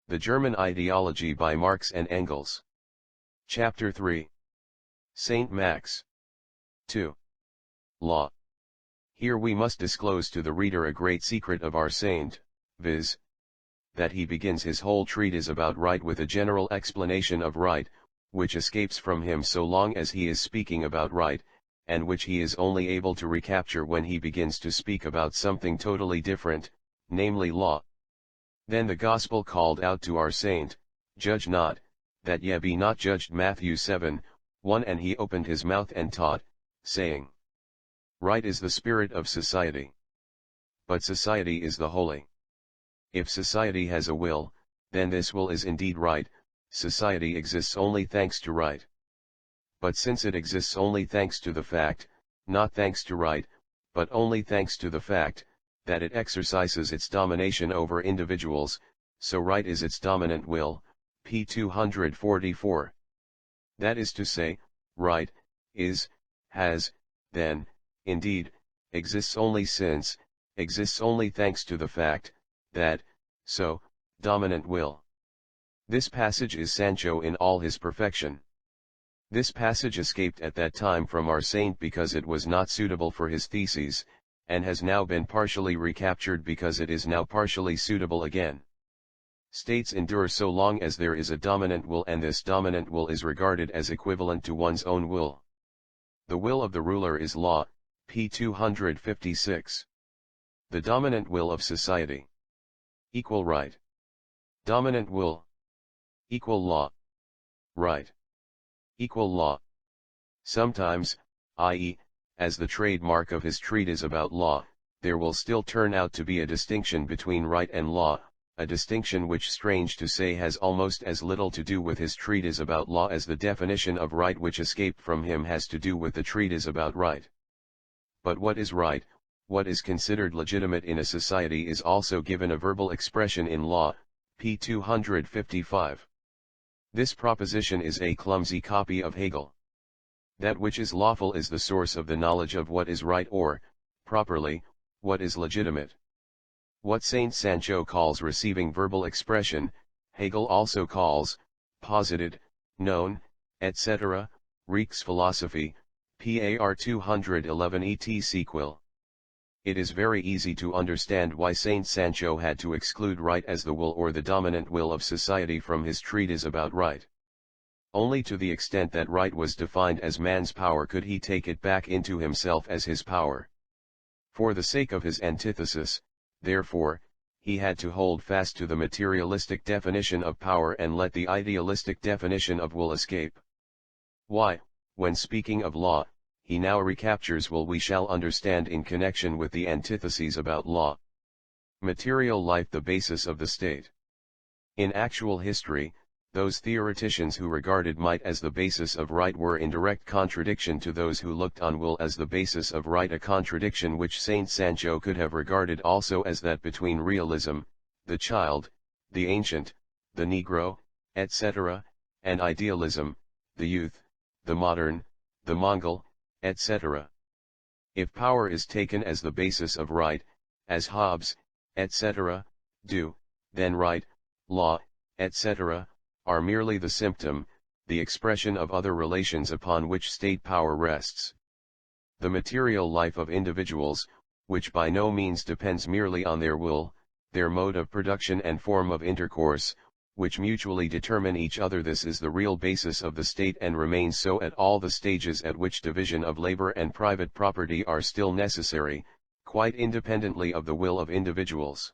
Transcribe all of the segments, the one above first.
The German Ideology by Marx and Engels. Chapter 3. Saint Max. 2. Law. Here we must disclose to the reader a great secret of our saint, viz., that he begins his whole treatise about right with a general explanation of right, which escapes from him so long as he is speaking about right, and which he is only able to recapture when he begins to speak about something totally different, namely law. Then the gospel called out to our saint, "Judge not, that ye be not judged." Matthew 7:1. And he opened his mouth and taught, saying, right is the spirit of society. But society is the holy. If society has a will, then this will is indeed right. Society exists only thanks to right. But since it exists only thanks to the fact, not thanks to right, but only thanks to the fact, that it exercises its domination over individuals, so right is its dominant will, p. 244. That is to say, right, is, has, then, indeed, exists only thanks to the fact, that, so, dominant will. This passage is Sancho in all his perfection. This passage escaped at that time from our saint because it was not suitable for his theses, and has now been partially recaptured because it is now partially suitable again. States endure so long as there is a dominant will, and this dominant will is regarded as equivalent to one's own will. The will of the ruler is law, p. 256. The dominant will of society. Equal right. Dominant will. Equal law. Right. Equal law. Sometimes, i.e., as the trademark of his treatise about law, there will still turn out to be a distinction between right and law, a distinction which, strange to say, has almost as little to do with his treatise about law as the definition of right which escaped from him has to do with the treatise about right. But what is right, what is considered legitimate in a society, is also given a verbal expression in law, p. 255. This proposition is a clumsy copy of Hegel. That which is lawful is the source of the knowledge of what is right, or, properly, what is legitimate. What Saint Sancho calls receiving verbal expression, Hegel also calls, posited, known, etc., Reeks philosophy, par 211 et sequel. It is very easy to understand why Saint Sancho had to exclude right as the will or the dominant will of society from his treatise about right. Only to the extent that right was defined as man's power could he take it back into himself as his power. For the sake of his antithesis, therefore, he had to hold fast to the materialistic definition of power and let the idealistic definition of will escape. Why, when speaking of law, he now recaptures will, we shall understand in connection with the antitheses about law. Material life, the basis of the state. In actual history, those theoreticians who regarded might as the basis of right were in direct contradiction to those who looked on will as the basis of right, a contradiction which Saint Sancho could have regarded also as that between realism, the child, the ancient, the Negro, etc., and idealism, the youth, the modern, the Mongol, etc. If power is taken as the basis of right, as Hobbes, etc., do, then right, law, etc., are merely the symptom, the expression of other relations upon which state power rests. The material life of individuals, which by no means depends merely on their will, their mode of production and form of intercourse, which mutually determine each other, this is the real basis of the state and remains so at all the stages at which division of labor and private property are still necessary, quite independently of the will of individuals.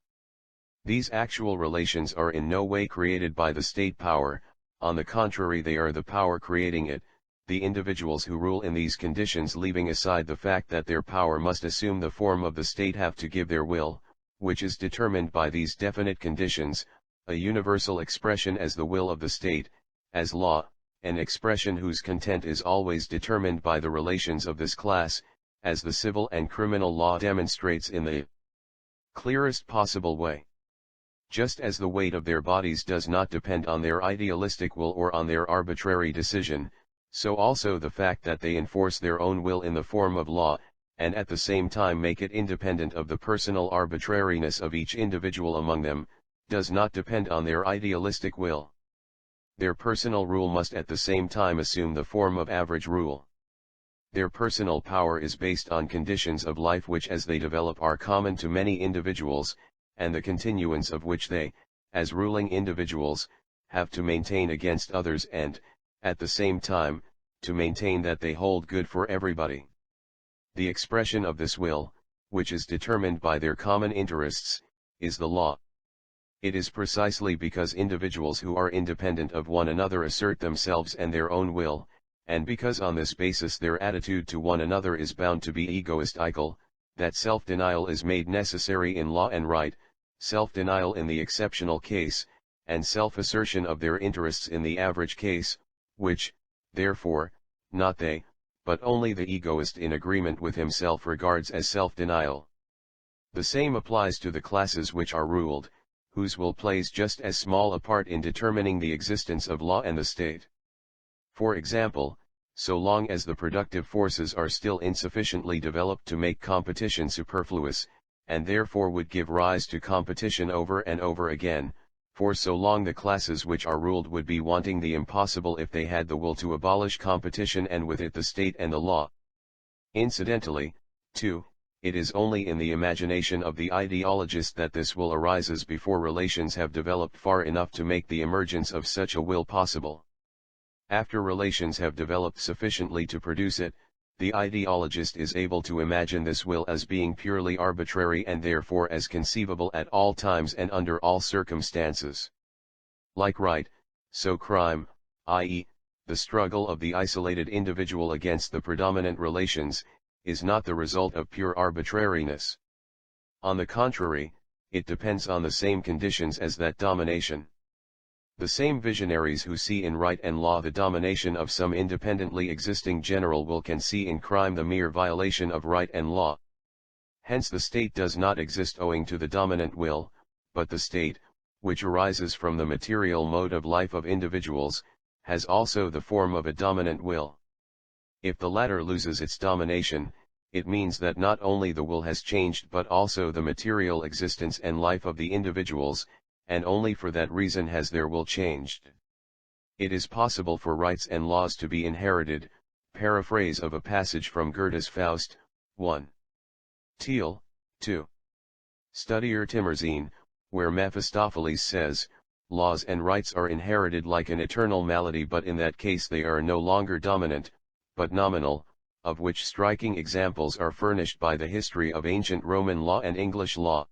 These actual relations are in no way created by the state power, on the contrary, they are the power creating it, the individuals who rule in these conditions, leaving aside the fact that their power must assume the form of the state, have to give their will, which is determined by these definite conditions, a universal expression as the will of the state, as law, an expression whose content is always determined by the relations of this class, as the civil and criminal law demonstrates in the clearest possible way. Just as the weight of their bodies does not depend on their idealistic will or on their arbitrary decision, so also the fact that they enforce their own will in the form of law, and at the same time make it independent of the personal arbitrariness of each individual among them, does not depend on their idealistic will. Their personal rule must at the same time assume the form of average rule. Their personal power is based on conditions of life which as they develop are common to many individuals, and the continuance of which they, as ruling individuals, have to maintain against others and, at the same time, to maintain that they hold good for everybody. The expression of this will, which is determined by their common interests, is the law. It is precisely because individuals who are independent of one another assert themselves and their own will, and because on this basis their attitude to one another is bound to be egoistical, that self-denial is made necessary in law and right, self-denial in the exceptional case, and self-assertion of their interests in the average case, which, therefore, not they, but only the egoist in agreement with himself regards as self-denial. The same applies to the classes which are ruled, whose will plays just as small a part in determining the existence of law and the state. For example, so long as the productive forces are still insufficiently developed to make competition superfluous, and therefore would give rise to competition over and over again, for so long the classes which are ruled would be wanting the impossible if they had the will to abolish competition and with it the state and the law. Incidentally, too, it is only in the imagination of the ideologist that this will arises before relations have developed far enough to make the emergence of such a will possible. After relations have developed sufficiently to produce it, the ideologist is able to imagine this will as being purely arbitrary and therefore as conceivable at all times and under all circumstances. Like right, so crime, i.e., the struggle of the isolated individual against the predominant relations, is not the result of pure arbitrariness. On the contrary, it depends on the same conditions as that domination. The same visionaries who see in right and law the domination of some independently existing general will can see in crime the mere violation of right and law. Hence the state does not exist owing to the dominant will, but the state, which arises from the material mode of life of individuals, has also the form of a dominant will. If the latter loses its domination, it means that not only the will has changed but also the material existence and life of the individuals, and only for that reason has their will changed. It is possible for rights and laws to be inherited, paraphrase of a passage from Goethe's Faust, 1. Thiel, 2. Studier Timmersine, where Mephistopheles says, laws and rights are inherited like an eternal malady, but in that case they are no longer dominant, but nominal, of which striking examples are furnished by the history of ancient Roman law and English law.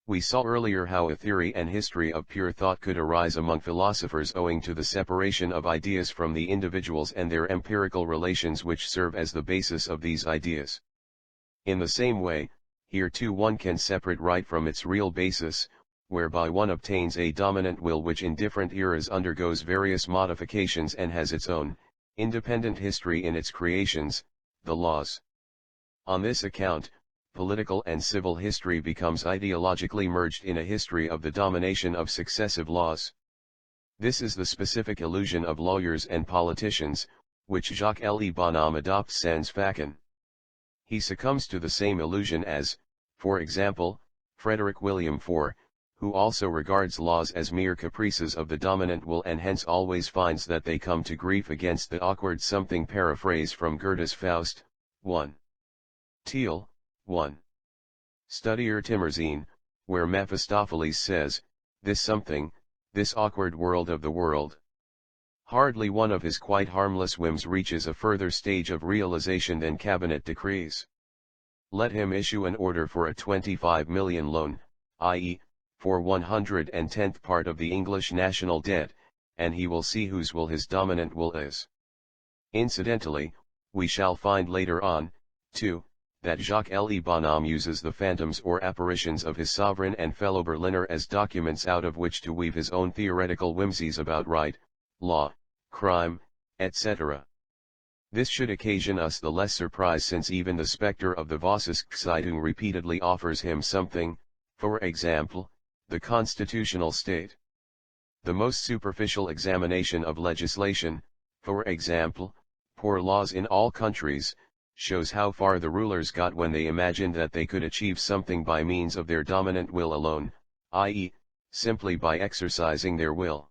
We saw earlier how a theory and history of pure thought could arise among philosophers owing to the separation of ideas from the individuals and their empirical relations which serve as the basis of these ideas. In the same way, here too one can separate right from its real basis, whereby one obtains a dominant will which in different eras undergoes various modifications and has its own, independent history in its creations, the laws. On this account, political and civil history becomes ideologically merged in a history of the domination of successive laws. This is the specific illusion of lawyers and politicians, which Jacques-Lie Bonhomme adopts sans facon. He succumbs to the same illusion as, for example, Frederick William IV, who also regards laws as mere caprices of the dominant will and hence always finds that they come to grief against the awkward something, paraphrase from Goethe's Faust, 1. Thiel, 1. Studier Timmersine, where Mephistopheles says, this something, this awkward world of the world. Hardly one of his quite harmless whims reaches a further stage of realization than cabinet decrees. Let him issue an order for a 25 million loan, i.e., for 110th part of the English national debt, and he will see whose will his dominant will is. Incidentally, we shall find later on, too, that Jacques-Lie Bonhomme uses the phantoms or apparitions of his sovereign and fellow Berliner as documents out of which to weave his own theoretical whimsies about right, law, crime, etc. This should occasion us the less surprise since even the spectre of the Vossiskszeitung repeatedly offers him something, for example, the constitutional state. The most superficial examination of legislation, for example, poor laws in all countries, shows how far the rulers got when they imagined that they could achieve something by means of their dominant will alone, i.e., simply by exercising their will.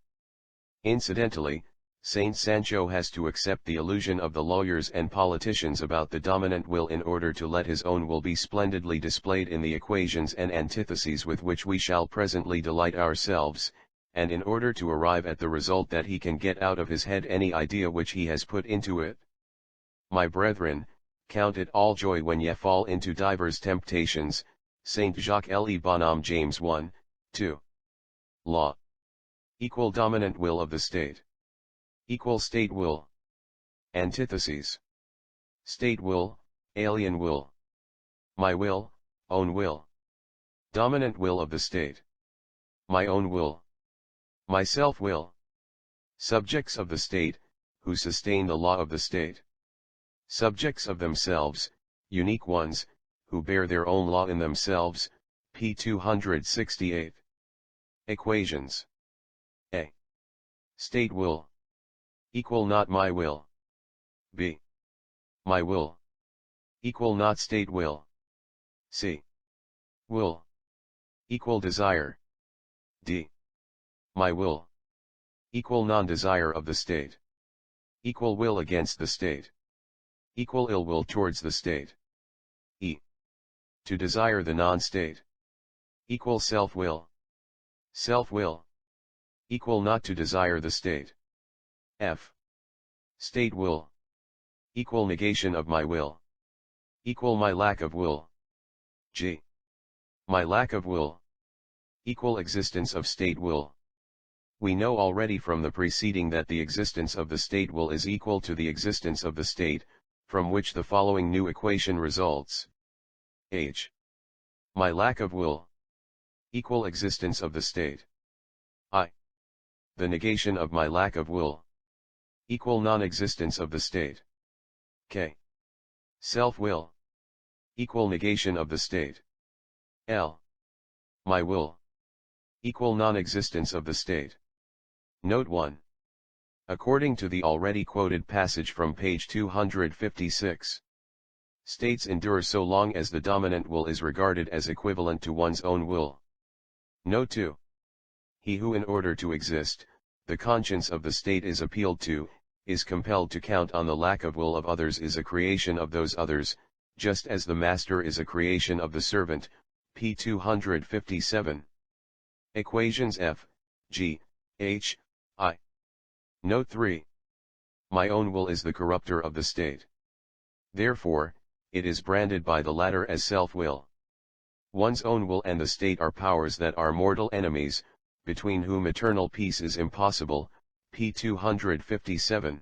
Incidentally, Saint Sancho has to accept the illusion of the lawyers and politicians about the dominant will in order to let his own will be splendidly displayed in the equations and antitheses with which we shall presently delight ourselves, and in order to arrive at the result that he can get out of his head any idea which he has put into it. My brethren, count it all joy when ye fall into divers temptations. Saint Jacques Le Bonhomme James 1, 2. Law. Equal dominant will of the state. Equal state will. Antitheses. State will, alien will. My will, own will. Dominant will of the state. My own will. My self-will. Subjects of the state, who sustain the law of the state. Subjects of themselves, unique ones, who bear their own law in themselves. p. 268. Equations. A. State will. Equal not my will. B. My will. Equal not state will. C. Will. Equal desire. D. My will. Equal non-desire of the state. Equal will against the state. Equal ill will towards the state. E. To desire the non-state. Equal self-will. Self-will. Equal not to desire the state. F. State will. Equal negation of my will. Equal my lack of will. G. My lack of will. Equal existence of state will. We know already from the preceding that the existence of the state will is equal to the existence of the state, from which the following new equation results. H. My lack of will. Equal existence of the state. I. The negation of my lack of will. Equal non-existence of the state. K. Self-will. Equal negation of the state. L. My will. Equal non-existence of the state. Note 1. According to the already quoted passage from page 256, states endure so long as the dominant will is regarded as equivalent to one's own will. Note 2. He who in order to exist, the conscience of the state is appealed to, is compelled to count on the lack of will of others is a creation of those others, just as the master is a creation of the servant. p. 257. Equations F, G, H, I. Note 3. My own will is the corrupter of the state. Therefore, it is branded by the latter as self-will. One's own will and the state are powers that are mortal enemies, between whom eternal peace is impossible. p. 257.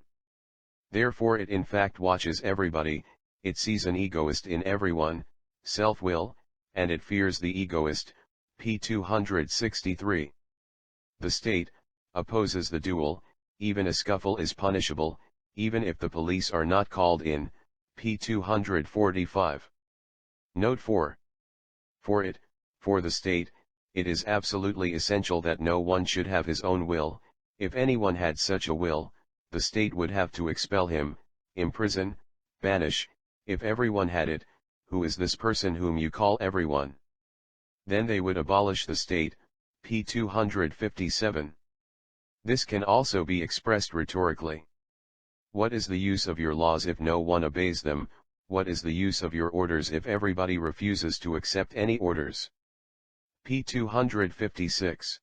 Therefore it in fact watches everybody, it sees an egoist in everyone, self-will, and it fears the egoist. p. 263. The state opposes the duel, even a scuffle is punishable, even if the police are not called in. p. 245. Note 4. For the state, it is absolutely essential that no one should have his own will. If anyone had such a will, the state would have to expel him, imprison, banish. If everyone had it, who is this person whom you call everyone? Then they would abolish the state. p. 257. This can also be expressed rhetorically. What is the use of your laws if no one obeys them? What is the use of your orders if everybody refuses to accept any orders? p. 256.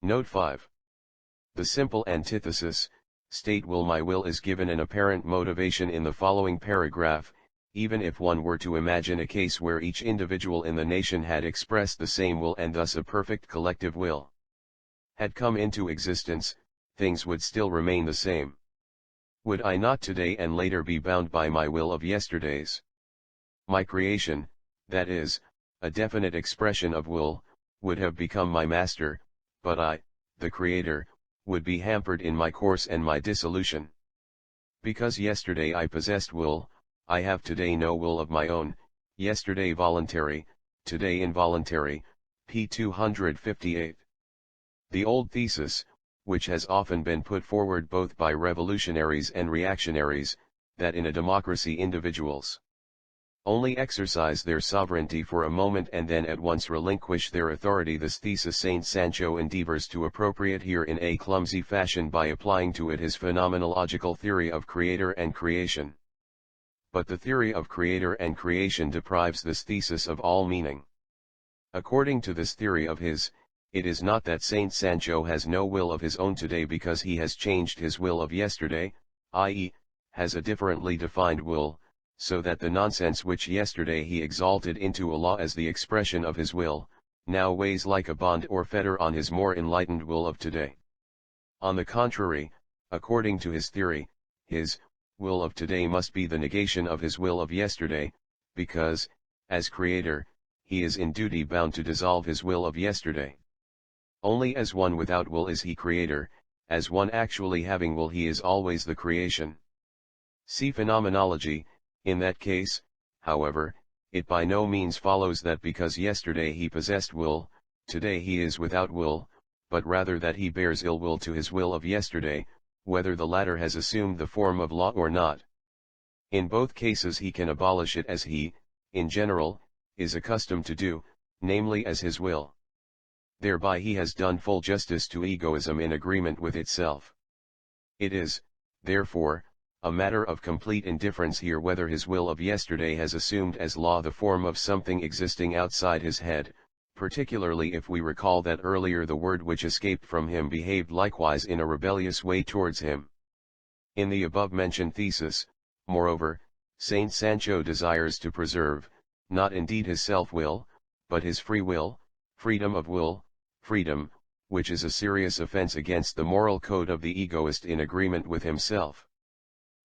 Note 5. The simple antithesis, state will my will is given an apparent motivation in the following paragraph. Even if one were to imagine a case where each individual in the nation had expressed the same will and thus a perfect collective will had come into existence, things would still remain the same. Would I not today and later be bound by my will of yesterdays? My creation, that is, a definite expression of will, would have become my master, but I, the creator, would be hampered in my course and my dissolution. Because yesterday I possessed will, I have today no will of my own, yesterday voluntary, today involuntary. p. 258. The old thesis, which has often been put forward both by revolutionaries and reactionaries, that in a democracy individuals only exercise their sovereignty for a moment and then at once relinquish their authority. This thesis Saint Sancho endeavors to appropriate here in a clumsy fashion by applying to it his phenomenological theory of creator and creation. But the theory of creator and creation deprives this thesis of all meaning. According to this theory of his, it is not that Saint Sancho has no will of his own today because he has changed his will of yesterday, i.e., has a differently defined will, so that the nonsense which yesterday he exalted into a law as the expression of his will, now weighs like a bond or fetter on his more enlightened will of today. On the contrary, according to his theory, his will of today must be the negation of his will of yesterday, because, as creator, he is in duty bound to dissolve his will of yesterday. Only as one without will is he creator, as one actually having will he is always the creation. See phenomenology. In that case, however, it by no means follows that because yesterday he possessed will, today he is without will, but rather that he bears ill will to his will of yesterday, whether the latter has assumed the form of law or not. In both cases he can abolish it as he, in general, is accustomed to do, namely as his will. Thereby he has done full justice to egoism in agreement with itself. It is, therefore, a matter of complete indifference here whether his will of yesterday has assumed as law the form of something existing outside his head, particularly if we recall that earlier the word which escaped from him behaved likewise in a rebellious way towards him. In the above-mentioned thesis, moreover, Saint Sancho desires to preserve, not indeed his self-will, but his free will, freedom of will, freedom, which is a serious offense against the moral code of the egoist in agreement with himself.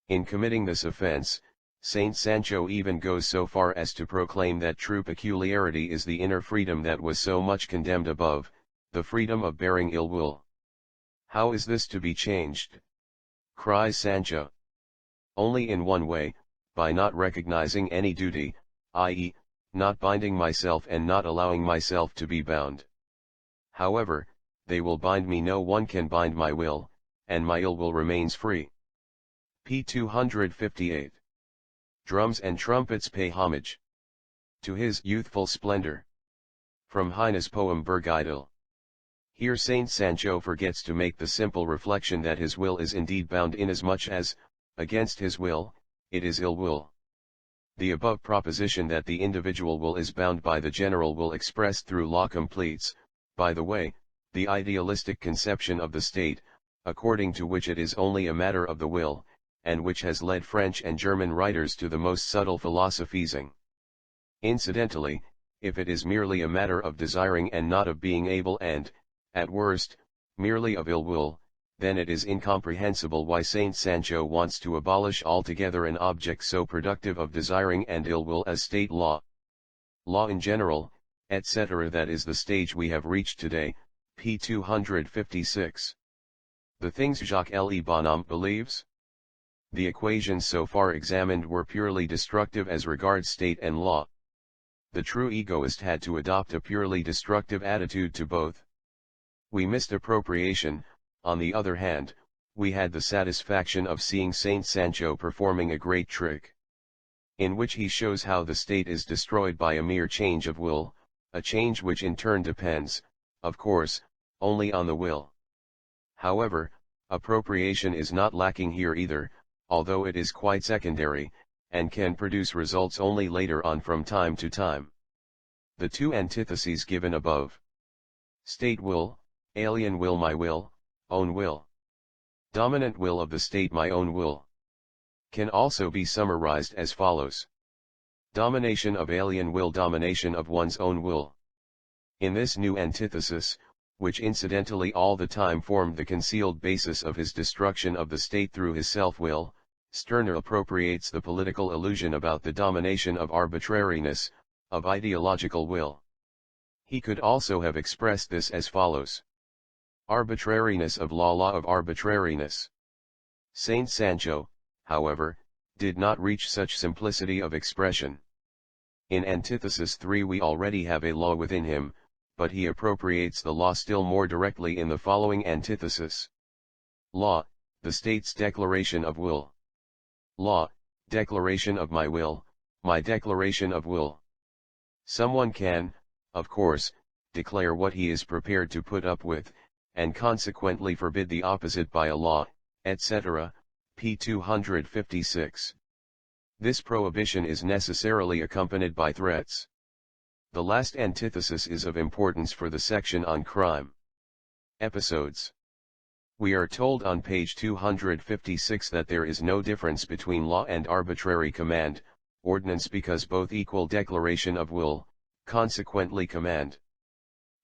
In committing this offense, Saint Sancho even goes so far as to proclaim that true peculiarity is the inner freedom that was so much condemned above, the freedom of bearing ill will. How is this to be changed? Cries Sancho. Only in one way, by not recognizing any duty, i.e., not binding myself and not allowing myself to be bound. However, they will bind me, no one can bind my will, and my ill will remains free. p. 258. Drums and trumpets pay homage to his youthful splendor. From Heine's poem Bergidel. Here Saint Sancho forgets to make the simple reflection that his will is indeed bound inasmuch as, against his will, it is ill will. The above proposition that the individual will is bound by the general will expressed through law completes, by the way, the idealistic conception of the state, according to which it is only a matter of the will, and which has led French and German writers to the most subtle philosophizing. Incidentally, if it is merely a matter of desiring and not of being able and, at worst, merely of ill will, then it is incomprehensible why Saint Sancho wants to abolish altogether an object so productive of desiring and ill will as state law. Law in general, etc. That is the stage we have reached today, p. 256. The things Jacques Le Bonhomme believes? The equations so far examined were purely destructive as regards state and law. The true egoist had to adopt a purely destructive attitude to both. We missed appropriation. On the other hand, we had the satisfaction of seeing Saint Sancho performing a great trick, in which he shows how the state is destroyed by a mere change of will, a change which in turn depends, of course, only on the will. However, appropriation is not lacking here either, although it is quite secondary, and can produce results only later on from time to time. The two antitheses given above. State will, alien will, my will, own will. Dominant will of the state, my own will. Can also be summarized as follows. Domination of alien will, domination of one's own will. In this new antithesis, which incidentally all the time formed the concealed basis of his destruction of the state through his self-will, Stirner appropriates the political illusion about the domination of arbitrariness, of ideological will. He could also have expressed this as follows. Arbitrariness of law, law of arbitrariness. Saint Sancho, however, did not reach such simplicity of expression. In Antithesis 3 we already have a law within him, but he appropriates the law still more directly in the following antithesis. Law, the state's declaration of will. Law, declaration of my will, My declaration of will. Someone can, of course, declare what he is prepared to put up with, and consequently forbid the opposite by a law, etc., p. 256. This prohibition is necessarily accompanied by threats. The last antithesis is of importance for the section on crime. Episodes. We are told on page 256 that there is no difference between law and arbitrary command, ordinance, because both equal declaration of will, consequently command.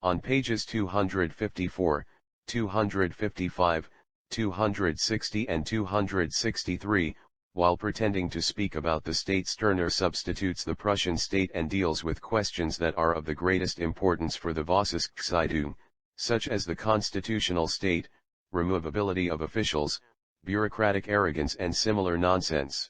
On pages 254, 255, 260 and 263, while pretending to speak about the state, Stirner substitutes the Prussian state and deals with questions that are of the greatest importance for the Verfassungszeitung, such as the constitutional state, removability of officials, bureaucratic arrogance and similar nonsense.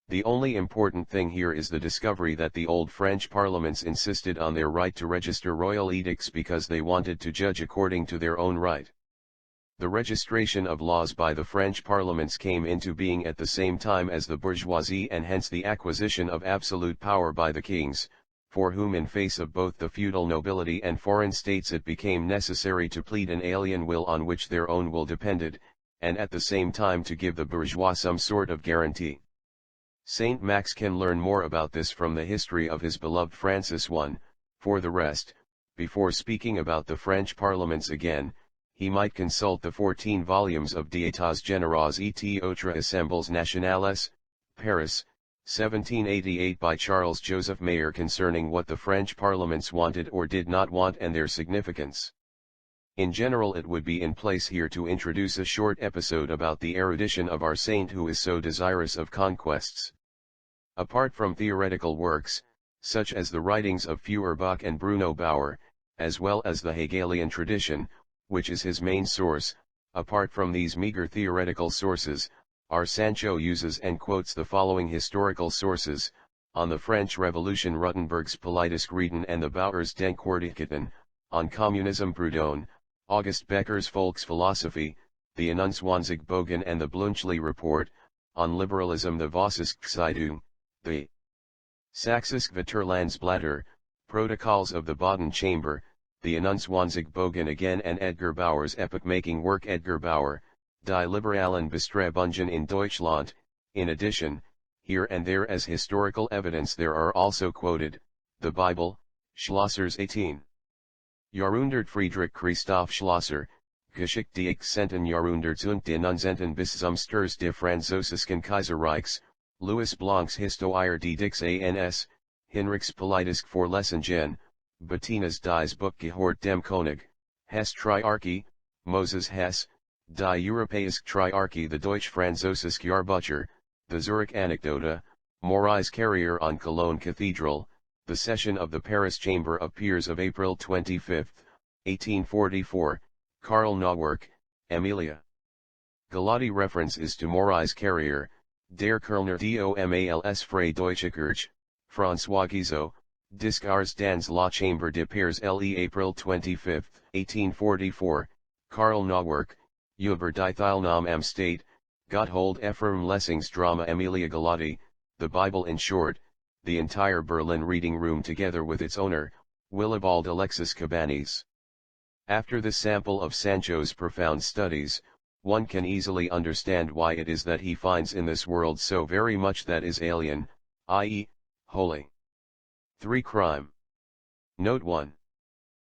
The only important thing here is the discovery that the old French parliaments insisted on their right to register royal edicts because they wanted to judge according to their own right. The registration of laws by the French parliaments came into being at the same time as the bourgeoisie, and hence the acquisition of absolute power by the kings, for whom in face of both the feudal nobility and foreign states it became necessary to plead an alien will on which their own will depended, and at the same time to give the bourgeois some sort of guarantee. Saint Max can learn more about this from the history of his beloved Francis I. For the rest, before speaking about the French parliaments again, he might consult the 14 volumes of D'états généraux et autres assemblées nationales, Paris, 1788 by Charles Joseph Mayer, concerning what the French parliaments wanted or did not want and their significance. In general, it would be in place here to introduce a short episode about the erudition of our saint who is so desirous of conquests. Apart from theoretical works, such as the writings of Feuerbach and Bruno Bauer, as well as the Hegelian tradition, which is his main source, apart from these meager theoretical sources, our Sancho uses and quotes the following historical sources: on the French Revolution Rutenberg's Politische Reden and the Bauer's Denkwerkkeiten, on communism Proudhon, August Becker's Volksphilosophie, the 21 Bogen and the Bluntschli Report, on liberalism the Verfassungszeitung, the Sächsische Vaterlandsblätter, Protocols of the Baden Chamber, the 21 Bogen again, and Edgar Bauer's epoch-making work Edgar Bauer, Die liberalen Bestrebungen in Deutschland. In addition, here and there as historical evidence there are also quoted, the Bible, Schlosser's 18. Jahrhundert Friedrich Christoph Schlosser, Geschichte des 18. Jahrhunderts und des 19. bis zum Sturz des französischen Kaiserreichs, Louis Blanc's Histoire des Dix ans, Hinrichs Politische Vorlesungen, Bettina's Dies Buch gehört dem König, Hess Triarchie, Moses Hess, Die Europäische Triarchie, the Deutsch-Französische Jahrbucher, the Zurich Anecdote, Maurice Carrier on Cologne Cathedral, the session of the Paris Chamber of Peers of April 25, 1844, Karl Nauwerk, Emilia Galati. Reference is to Maurice Carrier, Der Kölner Domals Frei Deutsche Kirche, François Guizot, Discours dans la Chambre de Peers le April 25, 1844, Karl Nauwerk, Über die Teilnahme am State, Gotthold Ephraim Lessing's drama Emilia Galati, the Bible in short, the entire Berlin reading room together with its owner, Willibald Alexis Cabanis. After the sample of Sancho's profound studies, one can easily understand why it is that he finds in this world so very much that is alien, i.e., holy. 3. Crime. Note 1.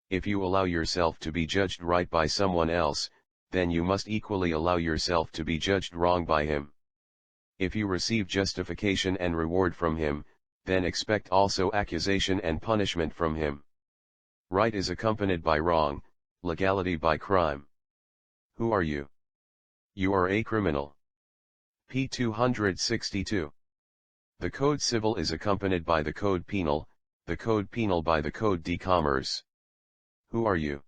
If you allow yourself to be judged right by someone else, then you must equally allow yourself to be judged wrong by him. If you receive justification and reward from him, then expect also accusation and punishment from him. Right is accompanied by wrong, legality by crime. Who are you? You are a criminal. p. 262. The Code Civil is accompanied by the Code Penal, the Code Penal by the Code de Commerce. Who are you?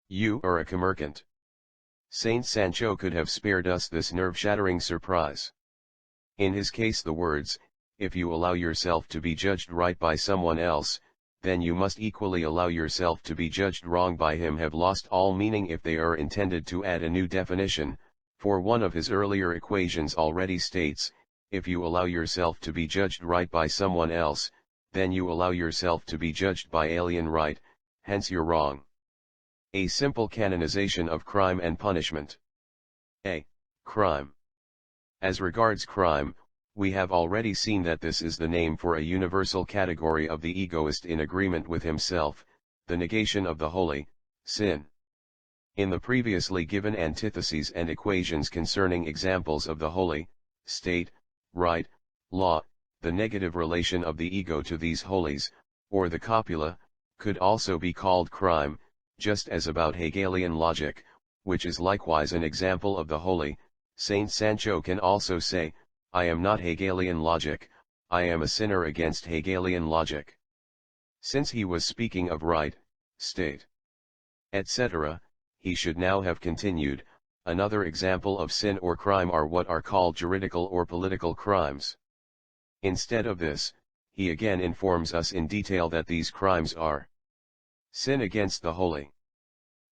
You are a commerçant. Saint Sancho could have spared us this nerve-shattering surprise. In his case the words, if you allow yourself to be judged right by someone else, then you must equally allow yourself to be judged wrong by him, have lost all meaning if they are intended to add a new definition, for one of his earlier equations already states, if you allow yourself to be judged right by someone else, then you allow yourself to be judged by alien right, hence you're wrong. A simple canonization of crime and punishment. A. Crime. As regards crime, we have already seen that this is the name for a universal category of the egoist in agreement with himself, the negation of the holy, sin. In the previously given antitheses and equations concerning examples of the holy, state, right, law, the negative relation of the ego to these holies, or the copula, could also be called crime, just as about Hegelian logic, which is likewise an example of the holy, Saint Sancho can also say, I am not Hegelian logic, I am a sinner against Hegelian logic. Since he was speaking of right, state, etc., he should now have continued, another example of sin or crime are what are called juridical or political crimes. Instead of this, he again informs us in detail that these crimes are sin against the holy,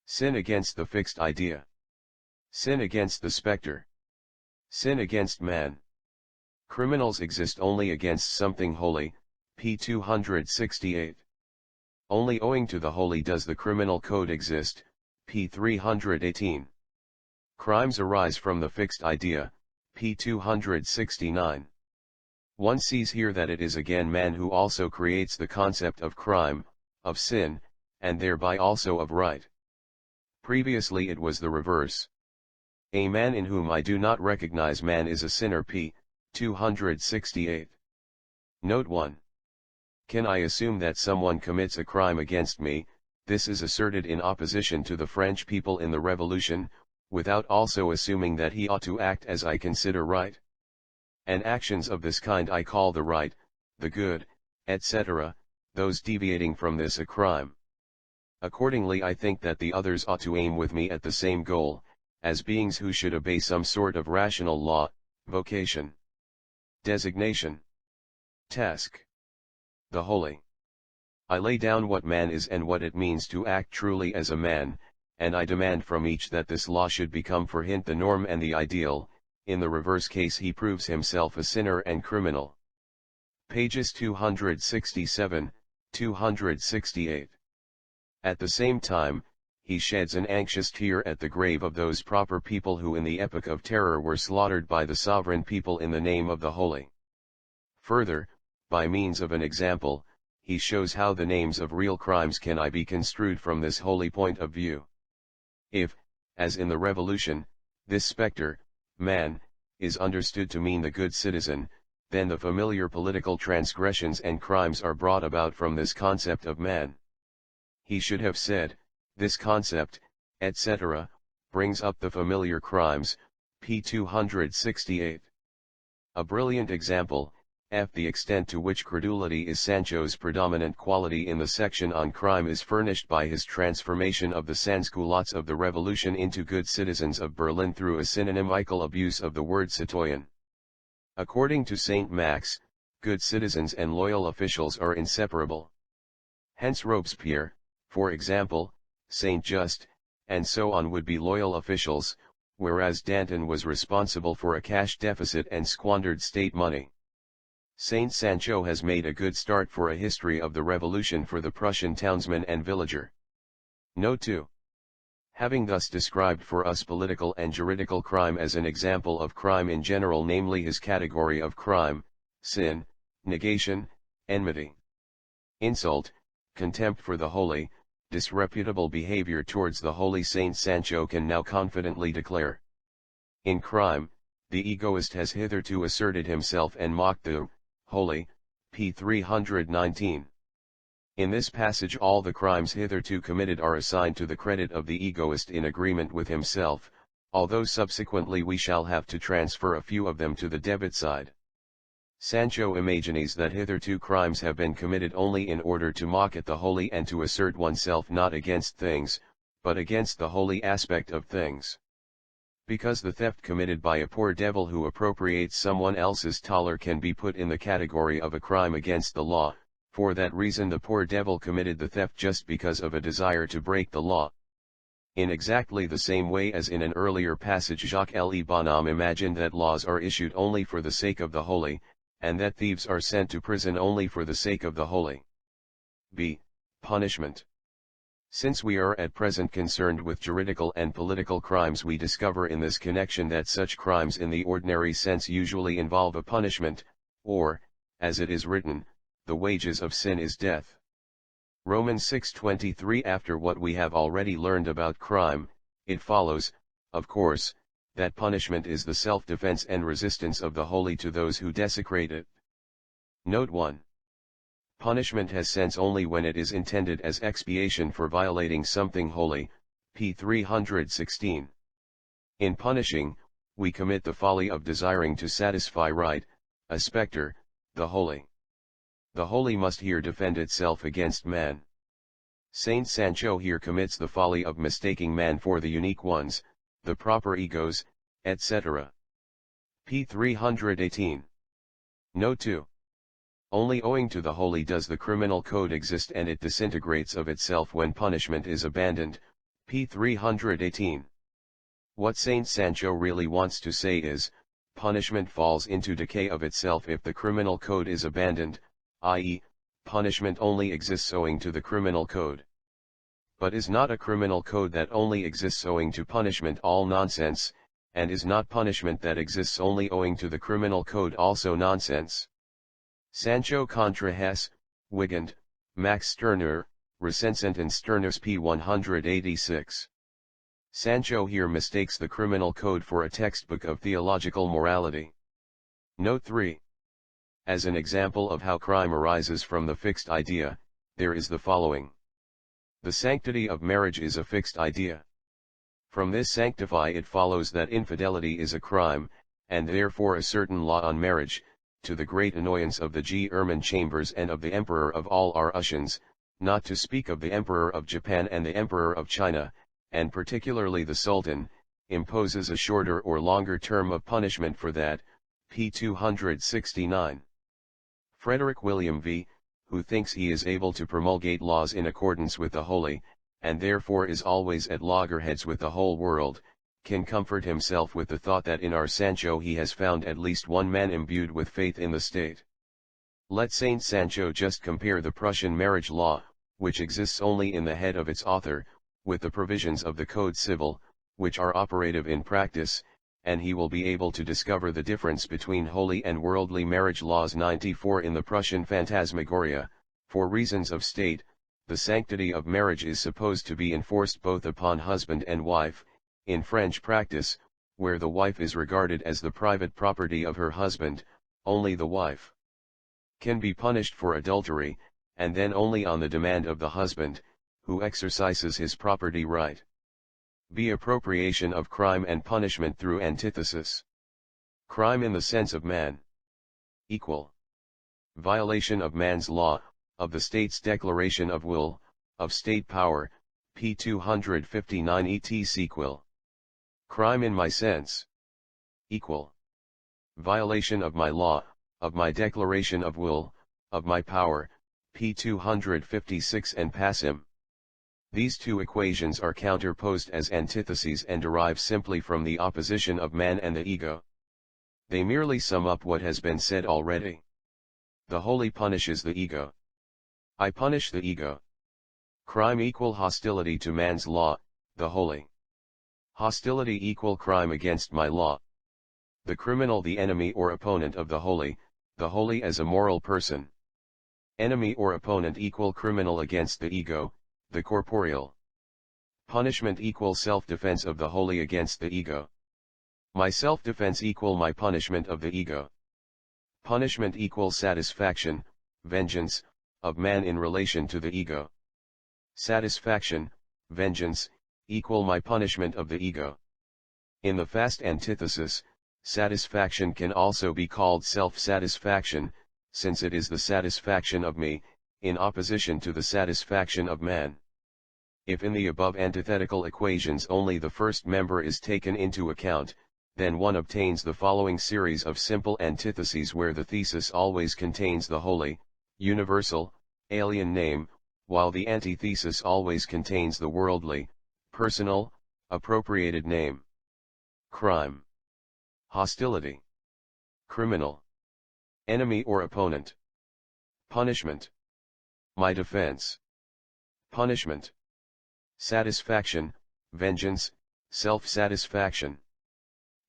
sin against the fixed idea, sin against the spectre, sin against man. Criminals exist only against something holy, p. 268. Only owing to the holy does the criminal code exist, p. 318. Crimes arise from the fixed idea, p. 269. One sees here that it is again man who also creates the concept of crime, of sin, and thereby also of right. Previously it was the reverse. A man in whom I do not recognize man is a sinner, p. 268. Note 1. Can I assume that someone commits a crime against me? This is asserted in opposition to the French people in the Revolution, without also assuming that he ought to act as I consider right. And actions of this kind I call the right, the good, etc., those deviating from this a crime. Accordingly I think that the others ought to aim with me at the same goal, as beings who should obey some sort of rational law, vocation, designation, task. The holy. I lay down what man is and what it means to act truly as a man, and I demand from each that this law should become for him the norm and the ideal. In the reverse case he proves himself a sinner and criminal. Pages 267, 268. At the same time, he sheds an anxious tear at the grave of those proper people who in the epoch of terror were slaughtered by the sovereign people in the name of the holy. Further, by means of an example, he shows how the names of real crimes can be construed from this holy point of view. If, as in the Revolution, this spectre, man, is understood to mean the good citizen, then the familiar political transgressions and crimes are brought about from this concept of man. He should have said, this concept, etc., brings up the familiar crimes, p. 268. A brilliant example, the extent to which credulity is Sancho's predominant quality in the section on crime is furnished by his transformation of the sans-culottes of the Revolution into good citizens of Berlin through a synonymical abuse of the word citoyen. According to Saint Max, good citizens and loyal officials are inseparable. Hence Robespierre, for example, Saint Just, and so on would be loyal officials, whereas Danton was responsible for a cash deficit and squandered state money. Saint Sancho has made a good start for a history of the Revolution for the Prussian townsman and villager. Note 2. Having thus described for us political and juridical crime as an example of crime in general, namely his category of crime, sin, negation, enmity, insult, contempt for the holy, disreputable behavior towards the holy, Saint Sancho can now confidently declare. In crime, the egoist has hitherto asserted himself and mocked the holy, p. 319. In this passage all the crimes hitherto committed are assigned to the credit of the egoist in agreement with himself, although subsequently we shall have to transfer a few of them to the debit side. Sancho imagines that hitherto crimes have been committed only in order to mock at the holy and to assert oneself not against things, but against the holy aspect of things. Because the theft committed by a poor devil who appropriates someone else's thaler can be put in the category of a crime against the law, for that reason the poor devil committed the theft just because of a desire to break the law. In exactly the same way as in an earlier passage Jacques-Lie Bonhomme imagined that laws are issued only for the sake of the holy, and that thieves are sent to prison only for the sake of the holy. b. Punishment. Since we are at present concerned with juridical and political crimes, we discover in this connection that such crimes in the ordinary sense usually involve a punishment, or, as it is written, the wages of sin is death. Romans 6:23. After what we have already learned about crime, it follows, of course, that punishment is the self-defense and resistance of the holy to those who desecrate it. Note 1. Punishment has sense only when it is intended as expiation for violating something holy, p. 316. In punishing, we commit the folly of desiring to satisfy right, a spectre, the holy. The holy must here defend itself against man. Saint Sancho here commits the folly of mistaking man for the unique ones, the proper egos, etc. p. 318. Note 2. Only owing to the holy does the criminal code exist, and it disintegrates of itself when punishment is abandoned, p. 318. What Saint Sancho really wants to say is, punishment falls into decay of itself if the criminal code is abandoned, i.e., punishment only exists owing to the criminal code. But is not a criminal code that only exists owing to punishment all nonsense, and is not punishment that exists only owing to the criminal code also nonsense? Sancho contra Hess, Wigand, Max Stirner, Recensent and Stirner's p. 186. Sancho here mistakes the criminal code for a textbook of theological morality. Note 3. As an example of how crime arises from the fixed idea, there is the following. The sanctity of marriage is a fixed idea. From this sanctify it follows that infidelity is a crime, and therefore a certain law on marriage, to the great annoyance of the German chambers and of the Emperor of all our Russians, not to speak of the Emperor of Japan and the Emperor of China, and particularly the Sultan, imposes a shorter or longer term of punishment for that, p. 269. Frederick William v., who thinks he is able to promulgate laws in accordance with the holy, and therefore is always at loggerheads with the whole world, can comfort himself with the thought that in our Sancho he has found at least one man imbued with faith in the state. Let Saint Sancho just compare the Prussian marriage law, which exists only in the head of its author, with the provisions of the Code Civil, which are operative in practice, and he will be able to discover the difference between holy and worldly marriage laws. 94. In the Prussian Phantasmagoria, for reasons of state, the sanctity of marriage is supposed to be enforced both upon husband and wife. In French practice, where the wife is regarded as the private property of her husband, only the wife can be punished for adultery, and then only on the demand of the husband, who exercises his property right. B. Appropriation of crime and punishment through antithesis. Crime in the sense of man. Equal. Violation of man's law, of the state's declaration of will, of state power, p. 259 et sequel. Crime in my sense. Equal. Violation of my law, of my declaration of will, of my power, p. 256 and passim. These two equations are counterposed as antitheses and derive simply from the opposition of man and the ego. They merely sum up what has been said already. The holy punishes the ego. I punish the ego. Crime equal hostility to man's law, the holy. Hostility equal crime against my law. The criminal the enemy or opponent of the holy as a moral person. Enemy or opponent equal criminal against the ego, the corporeal. Punishment equal self-defense of the holy against the ego. My self-defense equal my punishment of the ego. Punishment equal satisfaction, vengeance, of man in relation to the ego. Satisfaction, vengeance, equal my punishment of the ego. In the fast antithesis, satisfaction can also be called self-satisfaction, since it is the satisfaction of me, in opposition to the satisfaction of man. If in the above antithetical equations only the first member is taken into account, then one obtains the following series of simple antitheses where the thesis always contains the holy, universal, alien name, while the antithesis always contains the worldly, personal, appropriated name. Crime. Hostility. Criminal. Enemy or opponent. Punishment. My defense. Punishment. Satisfaction, vengeance, self-satisfaction.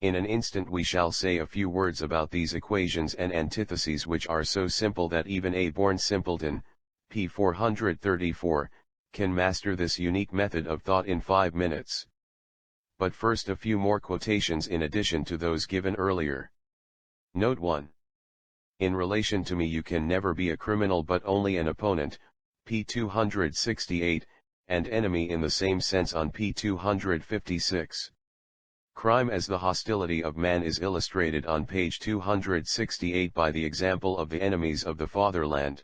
In an instant we shall say a few words about these equations and antitheses, which are so simple that even a born simpleton, p. 434, can master this unique method of thought in 5 minutes. But first a few more quotations in addition to those given earlier. Note 1. In relation to me you can never be a criminal but only an opponent, p. 268, and enemy in the same sense on p. 256. Crime as the hostility of man is illustrated on page 268 by the example of the enemies of the fatherland.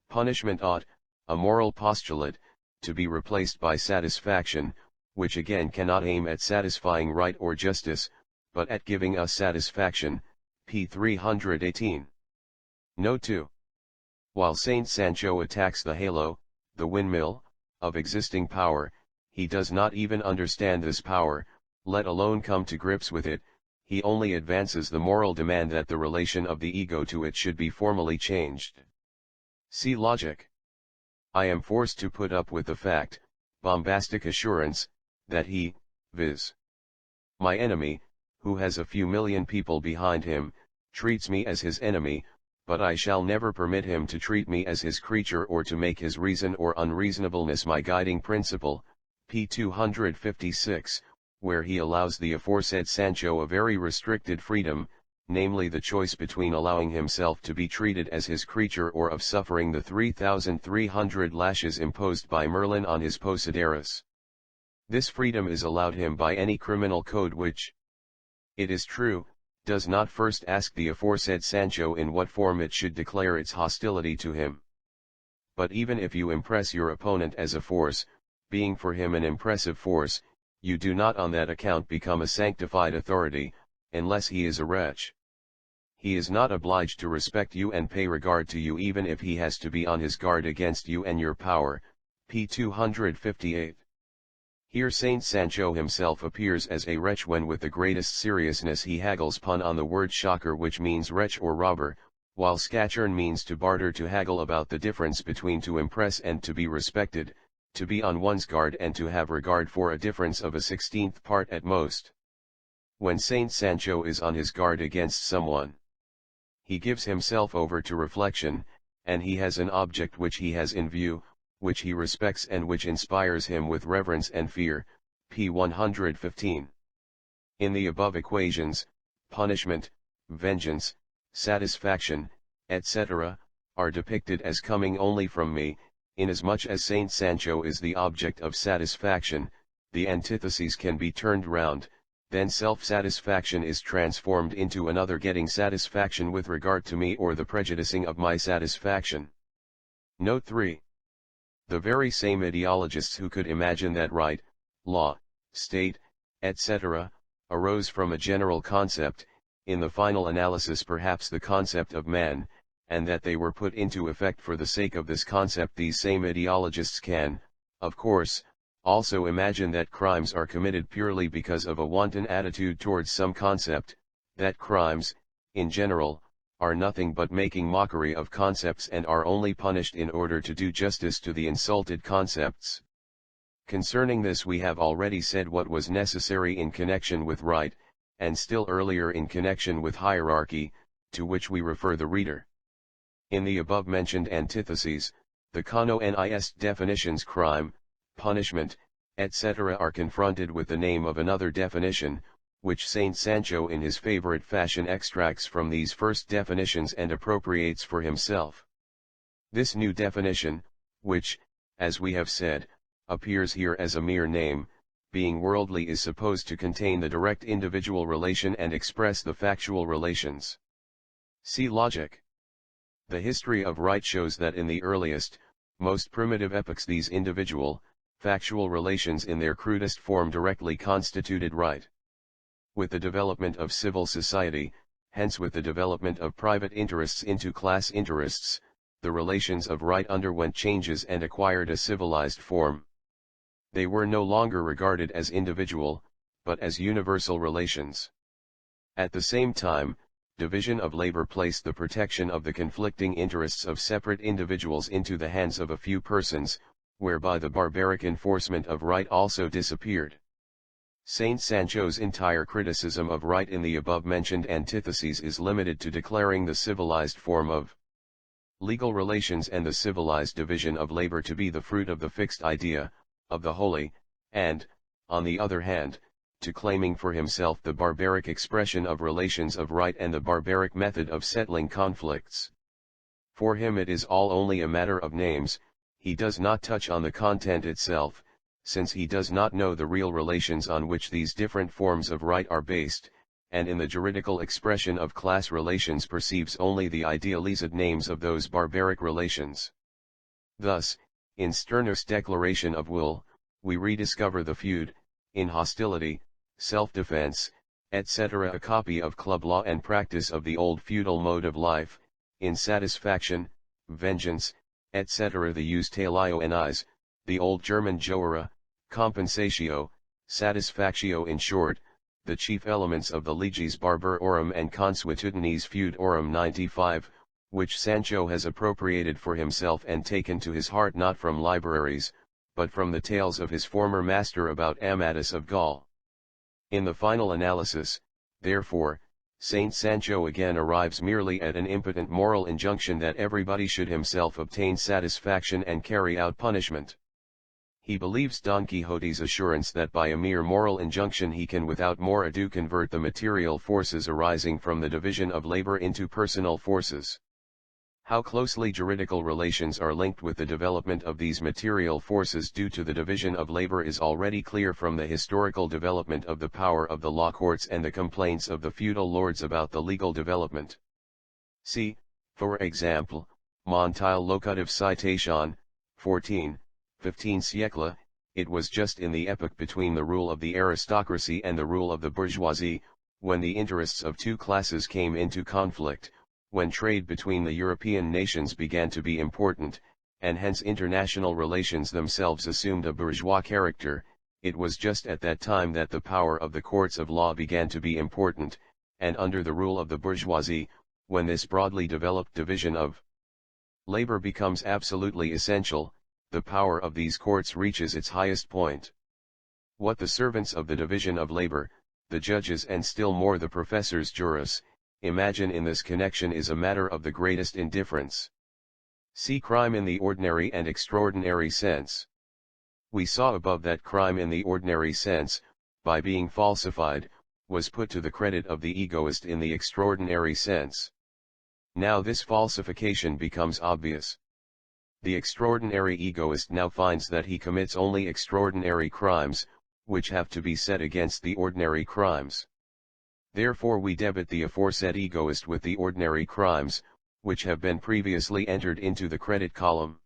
Punishment ought, a moral postulate, to be replaced by satisfaction, which again cannot aim at satisfying right or justice, but at giving us satisfaction, p. 318. Note 2. While Saint Sancho attacks the halo, the windmill, of existing power, he does not even understand this power, let alone come to grips with it, he only advances the moral demand that the relation of the ego to it should be formally changed. See logic. I am forced to put up with the fact, bombastic assurance, that he, viz. my enemy, who has a few million people behind him, treats me as his enemy, but I shall never permit him to treat me as his creature or to make his reason or unreasonableness my guiding principle, p. 256, where he allows the aforesaid Sancho a very restricted freedom, namely the choice between allowing himself to be treated as his creature or of suffering the 3,300 lashes imposed by Merlin on his posederas. This freedom is allowed him by any criminal code which, it is true, does not first ask the aforesaid Sancho in what form it should declare its hostility to him. But even if you impress your opponent as a force, being for him an impressive force, you do not on that account become a sanctified authority, unless he is a wretch. He is not obliged to respect you and pay regard to you even if he has to be on his guard against you and your power, p. 258. Here Saint Sancho himself appears as a wretch when with the greatest seriousness he haggles pun on the word shocker, which means wretch or robber, while scatchern means to barter, to haggle about the difference between to impress and to be respected, to be on one's guard and to have regard for a difference of a 16th part at most. When Saint Sancho is on his guard against someone, he gives himself over to reflection, and he has an object which he has in view, which he respects and which inspires him with reverence and fear, p. 115. In the above equations, punishment, vengeance, satisfaction, etc., are depicted as coming only from me. Inasmuch as Saint Sancho is the object of satisfaction, the antitheses can be turned round, then self-satisfaction is transformed into another getting satisfaction with regard to me or the prejudicing of my satisfaction. Note 3. The very same ideologists who could imagine that right, law, state, etc., arose from a general concept, in the final analysis perhaps the concept of man, and that they were put into effect for the sake of this concept, these same ideologists can, of course, also imagine that crimes are committed purely because of a wanton attitude towards some concept, that crimes, in general, are nothing but making mockery of concepts and are only punished in order to do justice to the insulted concepts. Concerning this we have already said what was necessary in connection with right, and still earlier in connection with hierarchy, to which we refer the reader. In the above-mentioned antitheses, the canonist definitions crime, punishment, etc. are confronted with the name of another definition, which Saint Sancho in his favorite fashion extracts from these first definitions and appropriates for himself. This new definition, which, as we have said, appears here as a mere name, being worldly, is supposed to contain the direct individual relation and express the factual relations. See logic. The history of right shows that in the earliest, most primitive epochs these individual, factual relations in their crudest form directly constituted right. With the development of civil society, hence with the development of private interests into class interests, the relations of right underwent changes and acquired a civilized form. They were no longer regarded as individual, but as universal relations. At the same time, division of labor placed the protection of the conflicting interests of separate individuals into the hands of a few persons, whereby the barbaric enforcement of right also disappeared. Saint Sancho's entire criticism of right in the above-mentioned Antitheses is limited to declaring the civilized form of legal relations and the civilized division of labor to be the fruit of the fixed idea, of the holy, and, on the other hand, to claiming for himself the barbaric expression of relations of right and the barbaric method of settling conflicts. For him it is all only a matter of names. He does not touch on the content itself, since he does not know the real relations on which these different forms of right are based, and in the juridical expression of class relations perceives only the idealized names of those barbaric relations. Thus, in Stirner's declaration of will, we rediscover the feud, in hostility, self-defense, etc. a copy of club law and practice of the old feudal mode of life, in satisfaction, vengeance, etc. the jus talionis, the old German Joera, compensatio, satisfactio in short, the chief elements of the leges barbarorum and consuetudines feudorum 95, which Sancho has appropriated for himself and taken to his heart not from libraries, but from the tales of his former master about Amadis of Gaul. In the final analysis, therefore, Saint Sancho again arrives merely at an impotent moral injunction that everybody should himself obtain satisfaction and carry out punishment. He believes Don Quixote's assurance that by a mere moral injunction he can without more ado convert the material forces arising from the division of labor into personal forces. How closely juridical relations are linked with the development of these material forces due to the division of labor is already clear from the historical development of the power of the law courts and the complaints of the feudal lords about the legal development. See, for example, Montil locutive citation, 14, 15 siècle. It was just in the epoch between the rule of the aristocracy and the rule of the bourgeoisie, when the interests of two classes came into conflict, when trade between the European nations began to be important, and hence international relations themselves assumed a bourgeois character. It was just at that time that the power of the courts of law began to be important, and under the rule of the bourgeoisie, when this broadly developed division of labor becomes absolutely essential, the power of these courts reaches its highest point. What the servants of the division of labor, the judges and still more the professors juris, imagine in this connection is a matter of the greatest indifference. See crime in the ordinary and extraordinary sense. We saw above that crime in the ordinary sense, by being falsified, was put to the credit of the egoist in the extraordinary sense. Now this falsification becomes obvious. The extraordinary egoist now finds that he commits only extraordinary crimes, which have to be set against the ordinary crimes. Therefore we debit the aforesaid egoist with the ordinary crimes, which have been previously entered into the credit column.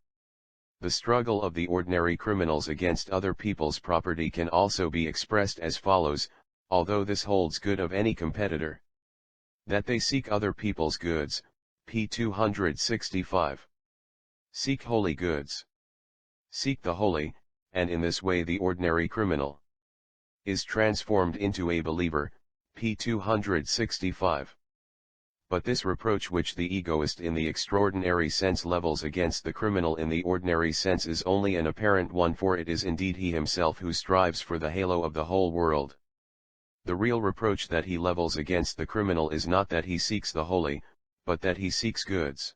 The struggle of the ordinary criminals against other people's property can also be expressed as follows, although this holds good of any competitor. That they seek other people's goods, p. 265. Seek holy goods. Seek the holy, and in this way the ordinary criminal is transformed into a believer, p. 265. But this reproach which the egoist in the extraordinary sense levels against the criminal in the ordinary sense is only an apparent one, for it is indeed he himself who strives for the halo of the whole world. The real reproach that he levels against the criminal is not that he seeks the holy, but that he seeks goods.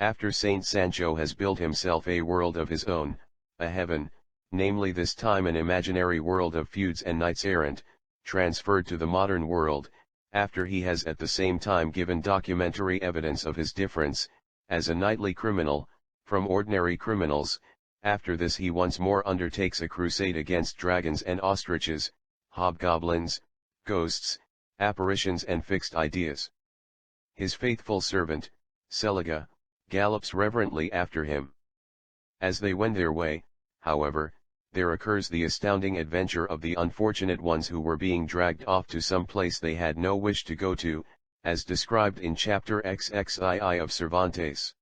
After Saint Sancho has built himself a world of his own, a heaven, namely this time an imaginary world of feuds and knights errant, transferred to the modern world, after he has at the same time given documentary evidence of his difference, as a knightly criminal, from ordinary criminals, after this he once more undertakes a crusade against dragons and ostriches, hobgoblins, ghosts, apparitions and fixed ideas. His faithful servant, Seliga, gallops reverently after him. As they wend their way, however, there occurs the astounding adventure of the unfortunate ones who were being dragged off to some place they had no wish to go to, as described in chapter XXII of Cervantes.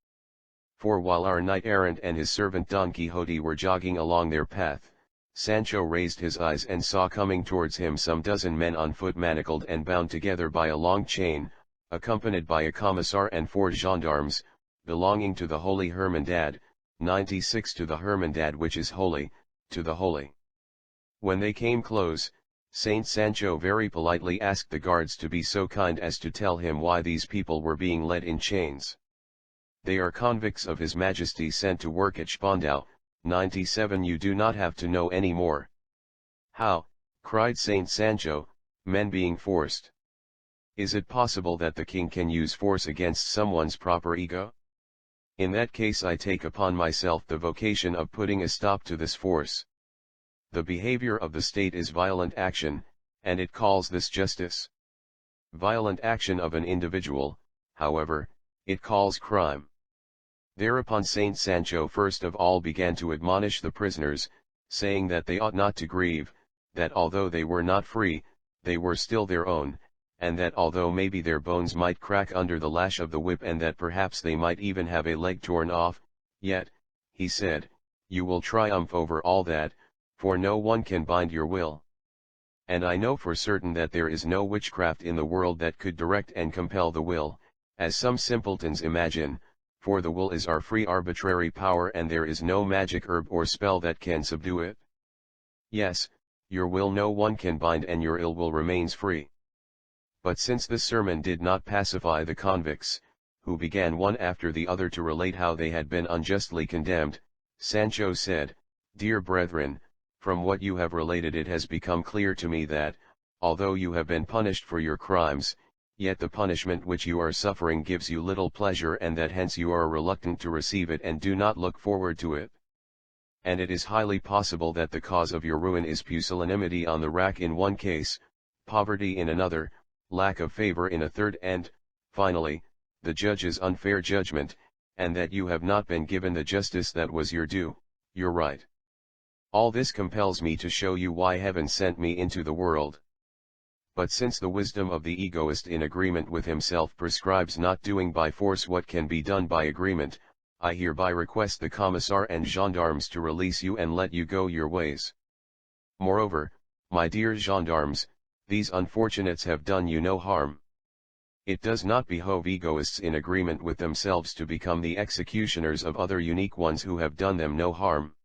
For while our knight-errant and his servant Don Quixote were jogging along their path, Sancho raised his eyes and saw coming towards him some dozen men on foot manacled and bound together by a long chain, accompanied by a commissar and 4 gendarmes, belonging to the Holy Hermandad, 96 to the Hermandad which is holy, to the holy. When they came close, Saint Sancho very politely asked the guards to be so kind as to tell him why these people were being led in chains. They are convicts of His Majesty sent to work at Spandau, 97. You do not have to know any more. How, cried Saint Sancho, men being forced? Is it possible that the king can use force against someone's proper ego? In that case I take upon myself the vocation of putting a stop to this force. The behavior of the state is violent action, and it calls this justice. Violent action of an individual, however, it calls crime. Thereupon Saint Sancho first of all began to admonish the prisoners, saying that they ought not to grieve, that although they were not free, they were still their own, and that although maybe their bones might crack under the lash of the whip and that perhaps they might even have a leg torn off, yet, he said, you will triumph over all that, for no one can bind your will. And I know for certain that there is no witchcraft in the world that could direct and compel the will, as some simpletons imagine, for the will is our free arbitrary power and there is no magic herb or spell that can subdue it. Yes, your will no one can bind and your ill will remains free. But since this sermon did not pacify the convicts, who began one after the other to relate how they had been unjustly condemned, Sancho said, Dear brethren, from what you have related it has become clear to me that, although you have been punished for your crimes, yet the punishment which you are suffering gives you little pleasure and that hence you are reluctant to receive it and do not look forward to it. And it is highly possible that the cause of your ruin is pusillanimity on the rack in one case, poverty in another, lack of favor in a third and, finally, the judge's unfair judgment, and that you have not been given the justice that was your due, your right. All this compels me to show you why heaven sent me into the world. But since the wisdom of the egoist in agreement with himself prescribes not doing by force what can be done by agreement, I hereby request the commissar and gendarmes to release you and let you go your ways. Moreover, my dear gendarmes, these unfortunates have done you no harm. It does not behove egoists in agreement with themselves to become the executioners of other unique ones who have done them no harm.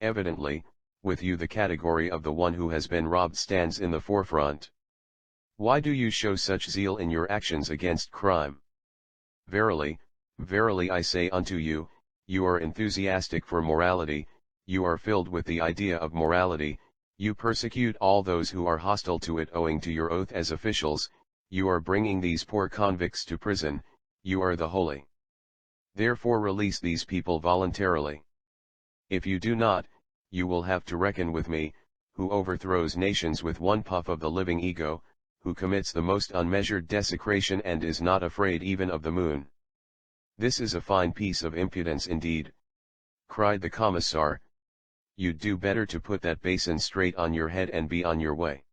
Evidently, with you the category of the one who has been robbed stands in the forefront. Why do you show such zeal in your actions against crime? Verily, verily I say unto you, you are enthusiastic for morality, you are filled with the idea of morality, you persecute all those who are hostile to it owing to your oath as officials, you are bringing these poor convicts to prison, you are the holy. Therefore release these people voluntarily. If you do not, you will have to reckon with me, who overthrows nations with one puff of the living ego, who commits the most unmeasured desecration and is not afraid even of the moon. This is a fine piece of impudence indeed, cried the commissar. You'd do better to put that basin straight on your head and be on your way.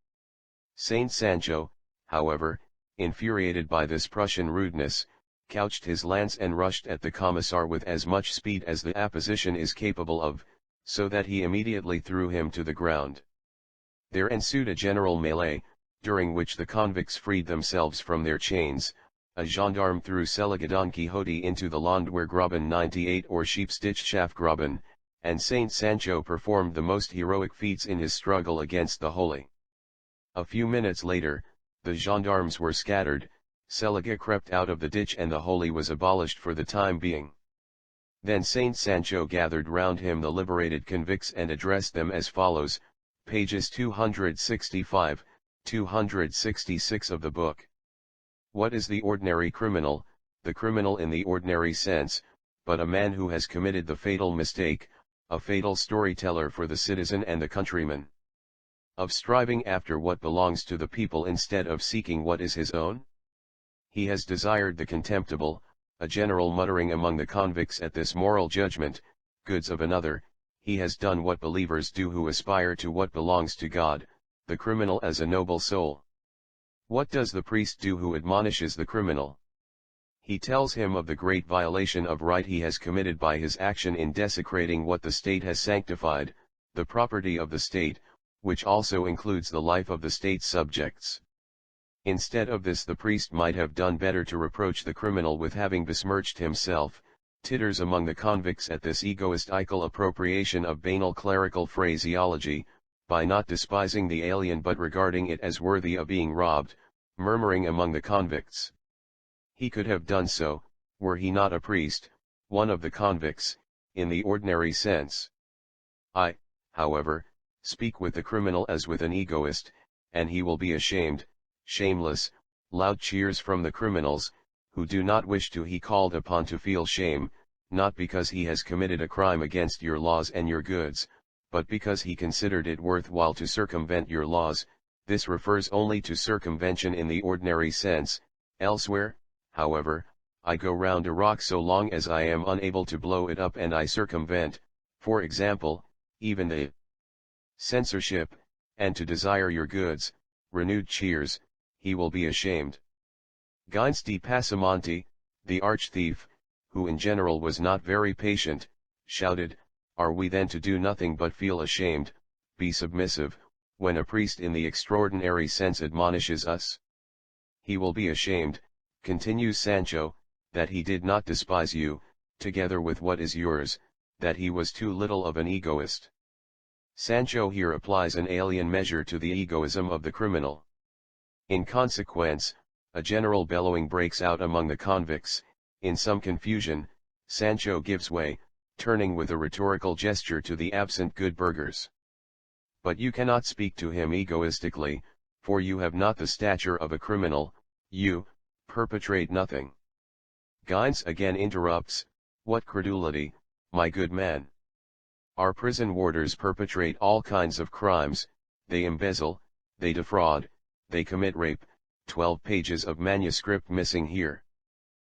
Saint Sancho, however, infuriated by this Prussian rudeness, couched his lance and rushed at the commissar with as much speed as the apposition is capable of, so that he immediately threw him to the ground. There ensued a general melee, during which the convicts freed themselves from their chains, a gendarme threw Seliga Don Quixote into the Landwehrgraben 98 or Sheepstichschafgraben, and Saint Sancho performed the most heroic feats in his struggle against the holy. A few minutes later, the gendarmes were scattered, Seliga crept out of the ditch and the holy was abolished for the time being. Then Saint Sancho gathered round him the liberated convicts and addressed them as follows, pages 265, 266 of the book. What is the ordinary criminal, the criminal in the ordinary sense, but a man who has committed the fatal mistake, a fatal storyteller for the citizen and the countryman, of striving after what belongs to the people instead of seeking what is his own? He has desired the contemptible, a general muttering among the convicts at this moral judgment, goods of another, he has done what believers do who aspire to what belongs to God, the criminal as a noble soul. What does the priest do who admonishes the criminal? He tells him of the great violation of right he has committed by his action in desecrating what the state has sanctified, the property of the state, which also includes the life of the state's subjects. Instead of this, the priest might have done better to reproach the criminal with having besmirched himself, titters among the convicts at this egoistical appropriation of banal clerical phraseology, by not despising the alien but regarding it as worthy of being robbed, murmuring among the convicts. He could have done so, were he not a priest, one of the convicts, in the ordinary sense. I, however, speak with the criminal as with an egoist, and he will be ashamed, shameless. Loud cheers from the criminals, who do not wish to be called upon to feel shame, not because he has committed a crime against your laws and your goods, but because he considered it worthwhile to circumvent your laws. This refers only to circumvention in the ordinary sense. Elsewhere, however, I go round a rock so long as I am unable to blow it up, and I circumvent, for example, even the censorship, and to desire your goods. Renewed cheers. He will be ashamed. Gains de Passamonte, the arch-thief, who in general was not very patient, shouted, "Are we then to do nothing but feel ashamed, be submissive, when a priest in the extraordinary sense admonishes us?" He will be ashamed, continues Sancho, that he did not despise you, together with what is yours, that he was too little of an egoist. Sancho here applies an alien measure to the egoism of the criminal. In consequence, a general bellowing breaks out among the convicts. In some confusion, Sancho gives way, turning with a rhetorical gesture to the absent good burghers. "But you cannot speak to him egoistically, for you have not the stature of a criminal, you perpetrate nothing." Gains again interrupts, "What credulity, my good man! Our prison warders perpetrate all kinds of crimes, they embezzle, they defraud, they commit rape, 12 pages of manuscript missing here.